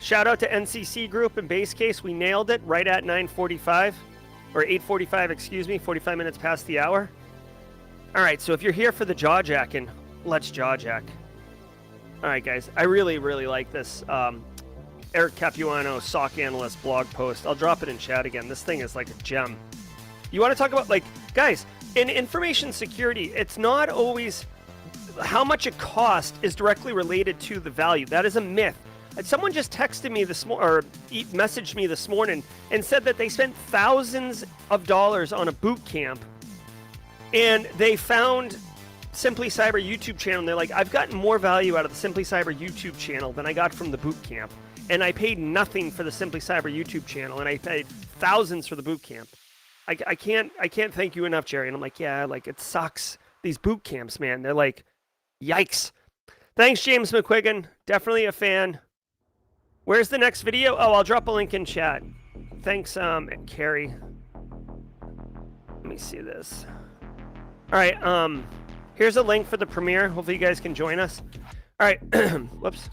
Shout out to NCC Group and Base Case. We nailed it right at 9:45 or 8:45, excuse me, 45 minutes past the hour. All right, so if you're here for the jaw jacking, let's jaw jack. All right, guys, I really, really like this Eric Capuano SOC analyst blog post. I'll drop it in chat again. This thing is like a gem. You want to talk about, like, guys, in information security, it's not always how much it costs is directly related to the value. That is a myth. And someone just texted me this morning, or messaged me this morning, and said that they spent thousands of dollars on a boot camp, and they found Simply Cyber YouTube channel, and they're like, I've gotten more value out of the Simply Cyber YouTube channel than I got from the boot camp. And I paid nothing for the Simply Cyber YouTube channel, and I paid thousands for the boot camp. I can't thank you enough, Jerry. And I'm like, yeah, like, it sucks. These boot camps, man, they're like, yikes. Thanks, James McQuiggan. Definitely a fan. Where's the next video? Oh, I'll drop a link in chat. Thanks, Carrie. Let me see this. All right, here's a link for the premiere. Hopefully you guys can join us. All right, whoops.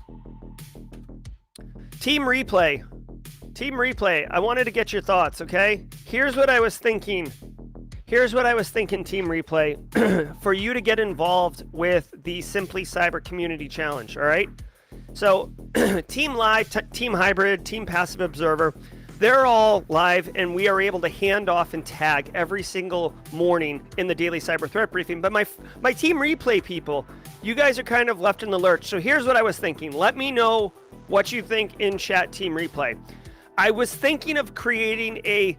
Team Replay. Team Replay, I wanted to get your thoughts, okay? Here's what I was thinking. Team Replay, for you to get involved with the Simply Cyber Community Challenge, all right? So, Team Live, Team Hybrid, Team Passive Observer, they're all live, and we are able to hand off and tag every single morning in the daily cyber threat briefing. But my Team Replay people, you guys are kind of left in the lurch. So here's what I was thinking. Let me know what you think in chat, Team Replay. I was thinking of creating a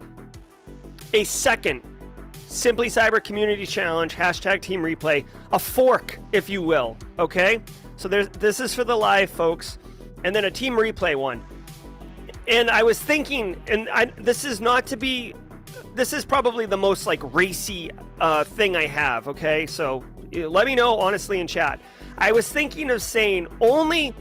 second Simply Cyber Community Challenge, hashtag Team Replay, a fork, if you will, okay? So this is for the live folks, and then a Team Replay one. And I was thinking, this is probably the most like racy thing I have, okay? So let me know honestly in chat. I was thinking of saying only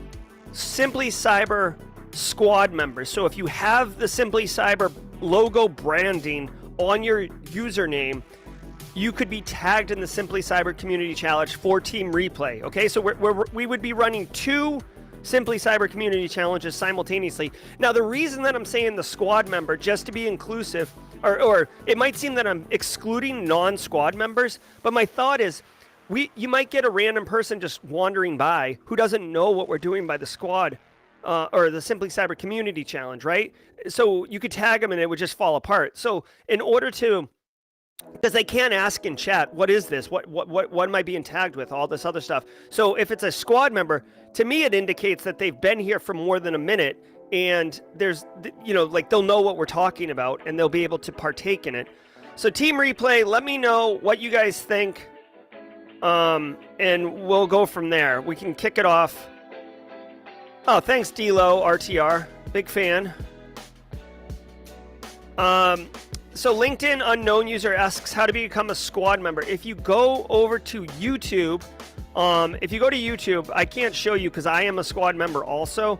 Simply Cyber squad members. So if you have the Simply Cyber logo branding on your username, you could be tagged in the Simply Cyber Community Challenge for Team Replay. Okay, so we would be running 2 Simply Cyber Community Challenges simultaneously. Now, the reason that I'm saying the squad member, just to be inclusive, or it might seem that I'm excluding non-squad members, but my thought is, you might get a random person just wandering by who doesn't know what we're doing by the squad, or the Simply Cyber Community Challenge, right? So you could tag them and it would just fall apart. So in order to, because they can't ask in chat, what is this? What am I being tagged with? All this other stuff. So if it's a squad member, to me it indicates that they've been here for more than a minute, and there's, like, they'll know what we're talking about and they'll be able to partake in it. So Team Replay, let me know what you guys think, and we'll go from there. We can kick it off. Oh, thanks, D-Lo, RTR. Big fan. So LinkedIn unknown user asks how to become a squad member. If you go over to YouTube, I can't show you because I am a squad member also.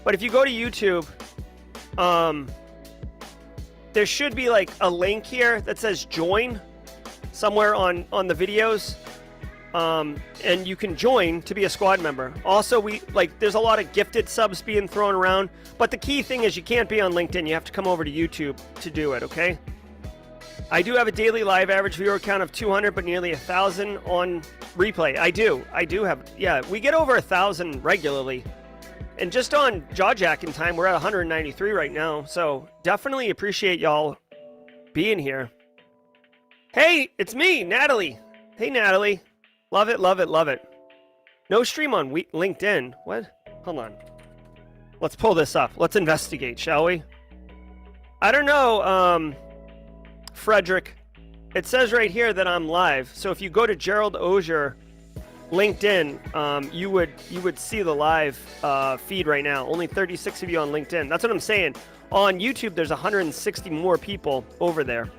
But if you go to YouTube, there should be like a link here that says join somewhere on the videos. And you can join to be a squad member. Also, there's a lot of gifted subs being thrown around, but the key thing is you can't be on LinkedIn. You have to come over to YouTube to do it, okay? I do have a daily live average viewer count of 200, but nearly 1,000 on replay. I do have, yeah, we get over 1,000 regularly. And just on jawjacking time, we're at 193 right now. So definitely appreciate y'all being here. Hey, it's me, Natalie. Hey, Natalie. Love it, love it, love it. No stream on LinkedIn. What? Hold on. Let's pull this up. Let's investigate, shall we? I don't know, Frederick. It says right here that I'm live. So if you go to Gerald Auger LinkedIn, you would see the live feed right now. Only 36 of you on LinkedIn. That's what I'm saying. On YouTube, there's 160 more people over there.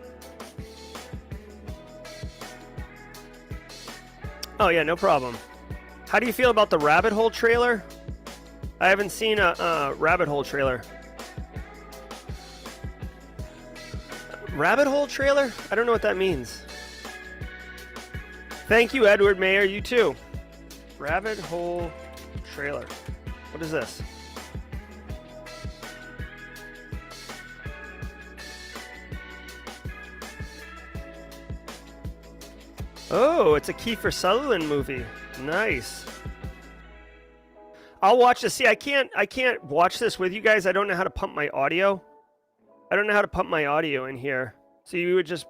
Oh yeah, no problem. How do you feel about the rabbit hole trailer? I haven't seen a rabbit hole trailer. Rabbit hole trailer? I don't know what that means. Thank you, Edward Mayer. You too. Rabbit hole trailer. What is this? Oh, it's a Kiefer Sutherland movie. Nice. I'll watch this. See, I can't watch this with you guys. I don't know how to pump my audio. I don't know how to pump my audio in here. So you would just...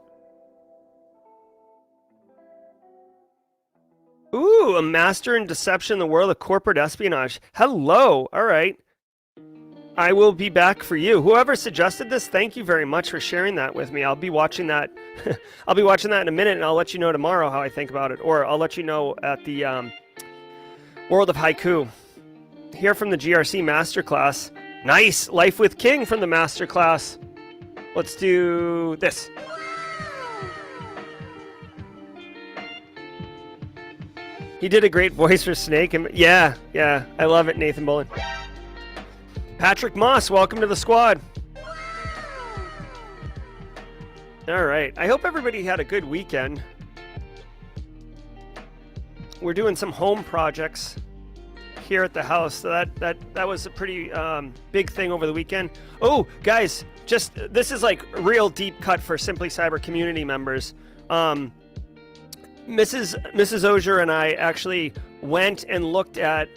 Ooh, a master in deception in the world of corporate espionage. Hello. All right. I will be back for you. Whoever suggested this, thank you very much for sharing that with me. I'll be watching that. I'll be watching that in a minute, and I'll let you know tomorrow how I think about it. Or I'll let you know at the World of Haiku. Here from the GRC Masterclass. Nice. Life with King from the Masterclass. Let's do this. He did a great voice for Snake. And yeah, I love it, Nathan Bullen. Patrick Moss, welcome to the squad. All right. I hope everybody had a good weekend. We're doing some home projects here at the house. So that was a pretty big thing over the weekend. Oh, guys, just this is like real deep cut for Simply Cyber community members. Mrs. Auger and I actually went and looked at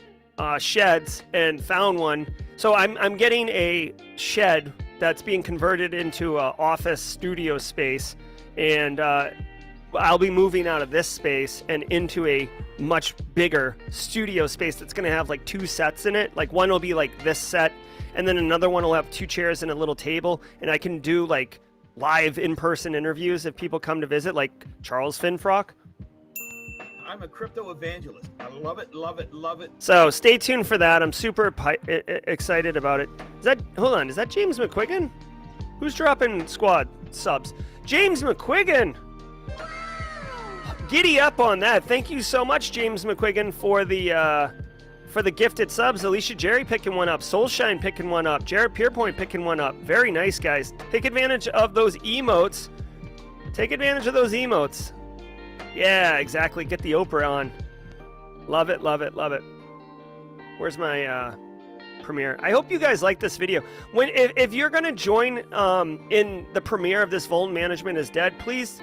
sheds and found one. So I'm getting a shed that's being converted into an office studio space, and I'll be moving out of this space and into a much bigger studio space that's going to have like 2 sets in it. Like one will be like this set, and then another one will have 2 chairs and a little table, and I can do like live in-person interviews if people come to visit, like Charles Finfrock. I'm a crypto evangelist. I love it, love it, love it. So stay tuned for that. I'm super excited about it. Hold on, is that James McQuiggan? Who's dropping squad subs? James McQuiggan! Giddy up on that. Thank you so much, James McQuiggan, for the gifted subs. Alicia Jerry picking one up. Soulshine picking one up. Jared Pierpoint picking one up. Very nice, guys. Take advantage of those emotes. Take advantage of those emotes. Yeah, exactly. Get the Oprah on. Love it, love it, love it. Where's my premiere? I hope you guys like this video. If you're gonna join in the premiere of this Vuln Management is Dead, please,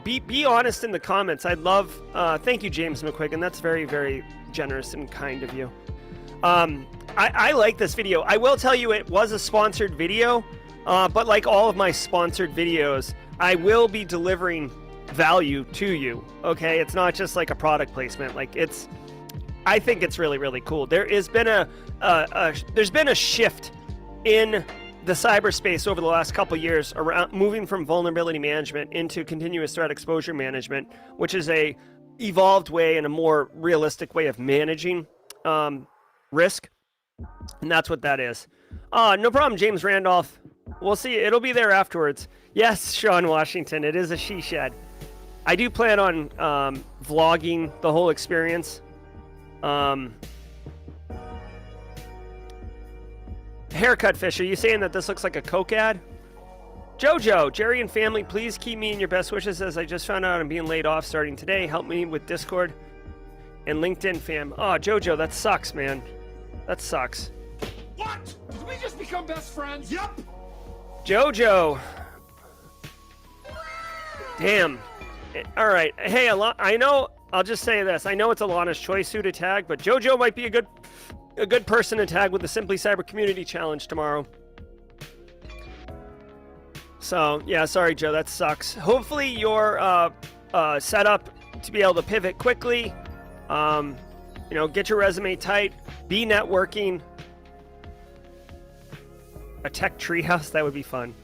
be honest in the comments. I'd love. Thank you, James McQuiggan. That's very, very generous and kind of you. I like this video. I will tell you, it was a sponsored video, but like all of my sponsored videos, I will be delivering value to you. Okay, it's not just like a product placement. Like I think it's really, really cool. There's been a shift in the cyberspace over the last couple of years around moving from vulnerability management into continuous threat exposure management, which is a evolved way and a more realistic way of managing risk, and that's what that is. No problem, James Randolph. We'll see. It'll be there afterwards. Yes, Sean Washington. It is a she shed. I do plan on vlogging the whole experience. Haircut Fish, are you saying that this looks like a Coke ad? Jojo, Jerry and family, please keep me in your best wishes as I just found out I'm being laid off starting today. Help me with Discord and LinkedIn fam. Oh, Jojo, that sucks, man. That sucks. What? Did we just become best friends? Yup. Jojo. Damn. All right. Hey, I know. I'll just say this. I know it's Alana's choice who to tag, but JoJo might be a good person to tag with the Simply Cyber Community Challenge tomorrow. So yeah, sorry, Joe. That sucks. Hopefully you're set up to be able to pivot quickly. Get your resume tight. Be networking. A tech treehouse, that would be fun.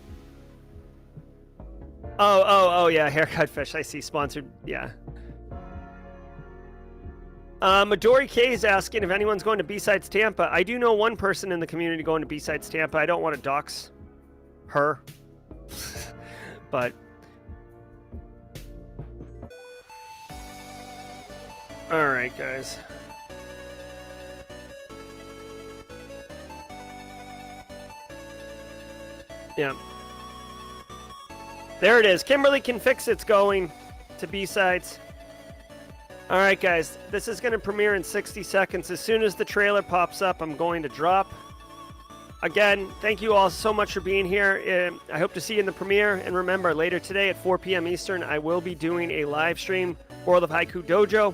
Oh, yeah, Haircut Fish. I see. Sponsored. Yeah. Midori K is asking if anyone's going to B-Sides Tampa. I do know one person in the community going to B-Sides Tampa. I don't want to dox her. But... Alright, guys. Yeah. There it is. Kimberly Can Fix It's going to B-Sides. All right, guys. This is going to premiere in 60 seconds. As soon as the trailer pops up, I'm going to drop. Again, thank you all so much for being here. I hope to see you in the premiere. And remember, later today at 4 p.m. Eastern, I will be doing a live stream, World of Haiku Dojo.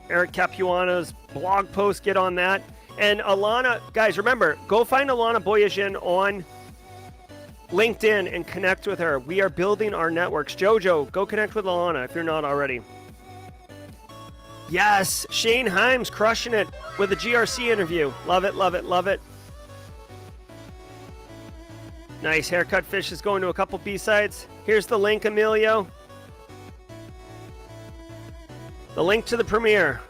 Eric Capuano's blog post, get on that. And Alana, guys, remember, go find Alana Boyajin on LinkedIn and connect with her. We are building our networks. Jojo, go connect with Alana if you're not already. Yes, Shane Himes crushing it with a GRC interview. Love it, love it, love it. Nice. Haircut Fish is going to a couple B-sides. Here's the link, Emilio. The link to the premiere.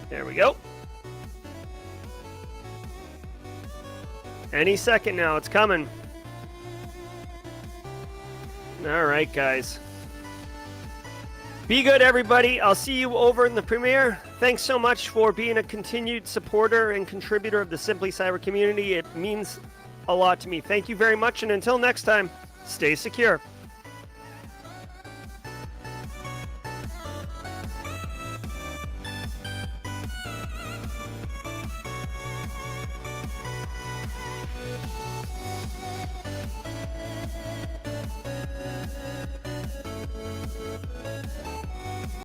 There we go. Any second now, it's coming. All right, guys. Be good, everybody. I'll see you over in the premiere. Thanks so much for being a continued supporter and contributor of the Simply Cyber community. It means a lot to me. Thank you very much, and until next time, stay secure.